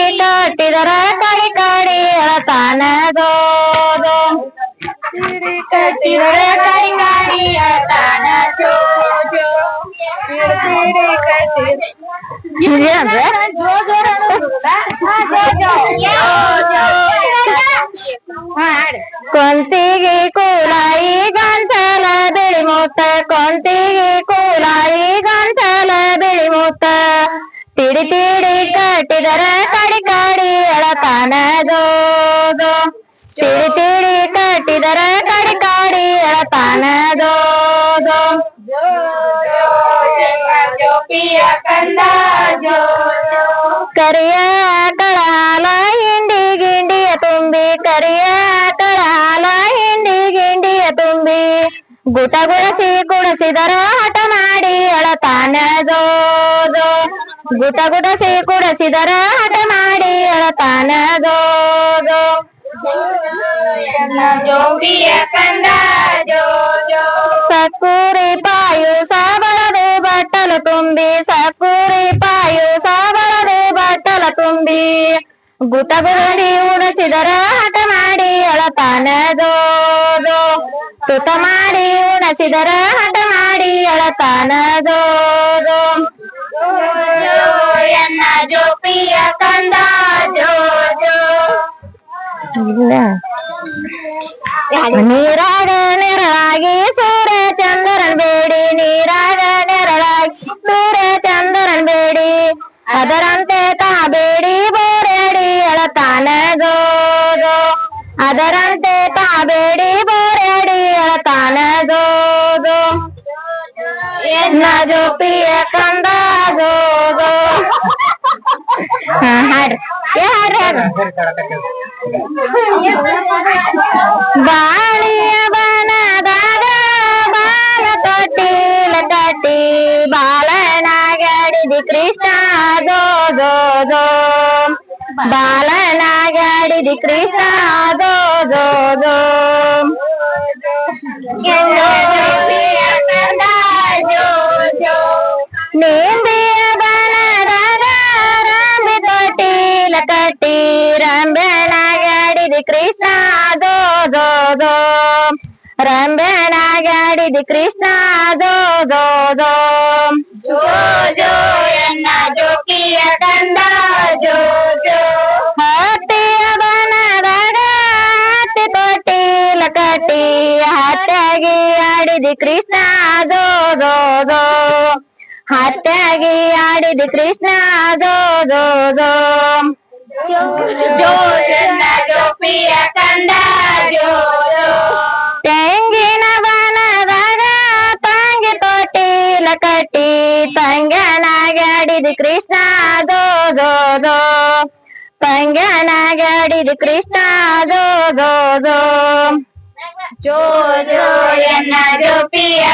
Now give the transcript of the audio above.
ಕಟ್ಟಿದರ ಕಡಿ ಕಡಿ ಅಳತಾನ ದೋ ದೋ ಕಟ್ಟಿದರ ಕಡಿ ಕಡಿ ಅಳತಾನ ಜೋ ಜೋ ಕೊಂತಿಗೆ ಕೂಲಾಯಿ ಗಂಟಲ ಬಿಳಿ ಮೂತ ಕೊಂತಿಗೆ ಕೂಲಾಯಿ ಗಂಟಲ ಬಿಳಿ ಮೂತ ತಿಡಿ ತಿಡಿ ಕಟ್ಟಿದರ ಕಡಿ ಕಡಿ ಅಳತಾನ ದೋ ದೋ ತಿಡಿ ತಿಡಿ ಕಟ್ಟಿದರ ಕಡಿ ಕಡಿ ಅಳತಾನ ದೋ ದೋ ಕಂದ ಜೋ ಜೋ ಕರಿಯ ಕಳಾಲ ಹಿಂಡಿ ಗಿಂಡಿಯ ತುಂಬಿ ಕರಿಯ ಕಳಾಲ ಹಿಂಡಿ ಗಿಂಡಿಯ ತುಂಬಿ ಗುಟ ಗುಡಸಿ ಕುಡಸಿದರ ಹಠ ಮಾಡಿ ಅಳತಾನ ದೋ ದೋ ಗುಟ ಗುಡಸಿ ಕುಡಸಿದರ ಹಠ ಮಾಡಿ ಅಳತಾನ ದೋ ದೋ ಜೋಗಿಯ ಕಂದ ಜೋ ಜೋ ಸಕ್ಕೂರಿ ಪಾಯು ಸಾಬಳದು ಬಟ್ಟಲು ತುಂಬಿ ಸಕ್ಕೂರಿ ಪಾಯು ಸಾಬಳದು ಬಟ್ಟಲು ತುಂಬಿ ಗುಟ ಗುಡಿ ಉಣಸಿದರ ಹಠ ಮಾಡಿ ಅಳತಾನ ದೋ ದೋ ತುತ ಮಾಡಿ ಉಣಸಿದರ ಹಠ ಮಾಡಿ ಅಳತಾನ ದೋ ದೋ ಎನ್ನ ಜೋಪಿಯ ಕಂದ ಜೋ ಜೋ ನೀರಾಗ ನೆರಳಾಗಿ ಸೂರ್ಯ ಚಂದ್ರನ್ ಬೇಡಿ ನೀರಾಗ ನೆರಳಾಗಿ ಸೂರ್ಯ ಚಂದ್ರನ್ ಬೇಡಿ ಅದರಂತೆ ತಾ ಬೇಡಿ ಬೋರ್ಯಾಡಿ ಅಳತಾನ ದೋ ದೋ ಅದರಂತೆ ತಾ ಬೇಡಿ ಬೋರ್ಯಾಡಿ ಅಳತಾನ ದೋ ದೋ ಎನ್ನ ಜೋಪಿಯ ಕಂದ ದೋ ದೋ ಹಾಡ್ರಿ ಬಾಳಿಯ ಬನದಾಗ ಬಾಲ ತೊಟ್ಟಿಲ ಕಟ್ಟಿ ಬಾಲನಾಗಡಿದಿ ಕೃಷ್ಣ ದೋ ದೋ ದೋ ಬಾಲನಾಗಡಿದಿ ಕೃಷ್ಣ ದೋ ದೋ ದೋ ನಿಂಬಿಯ ಬನದಾಗ ರಂಬಿ ತೊಟ್ಟಿಲ ಕಟ್ಟಿ ರಂಬೆನಾಗಡಿದಿ ಕೃಷ್ಣ ದೋ ದೋ ದೋ ರಂಬೆನಾಗಡಿದಿ ಕೃಷ್ಣ ದೋ ದೋ ದೋ ಜೋ ಜೋ ಎನ್ನ ಜೋಕಿಯ ಕಂದ ಜೋ ಜೋ ಹತ್ತಿಯ ಬನದಾಗ ಹತ್ತಿ ತೊಟ್ಟಿಲ ಕಟ್ಟಿ ಹತ್ತಾಗಿ ಆಡಿದಿ ಕೃಷ್ಣ ದೋ ದೋ ದೋ ಹತ್ತಾಗಿ ಆಡಿದಿ ಕೃಷ್ಣ ದೋ ದೋ ದೋ ಜೋ ಎನ್ನ ಜೋಪಿಯ ಕಂದ ಜೋ ಜೋ ತೆಂಗಿನ ಬನದಾಗ ತಂಗಿ ತೊಟ್ಟಿಲ ಕಟ್ಟಿ ತಂಗನಾಗಡಿದಿ ಕೃಷ್ಣ ದೋ ದೋ ದೋ ತಂಗನಾಗಡಿದಿ ಕೃಷ್ಣ ದೋ ದೋ ದೋ ಜೋ ಜೋ ಎನ್ನ ಜೋಪಿಯ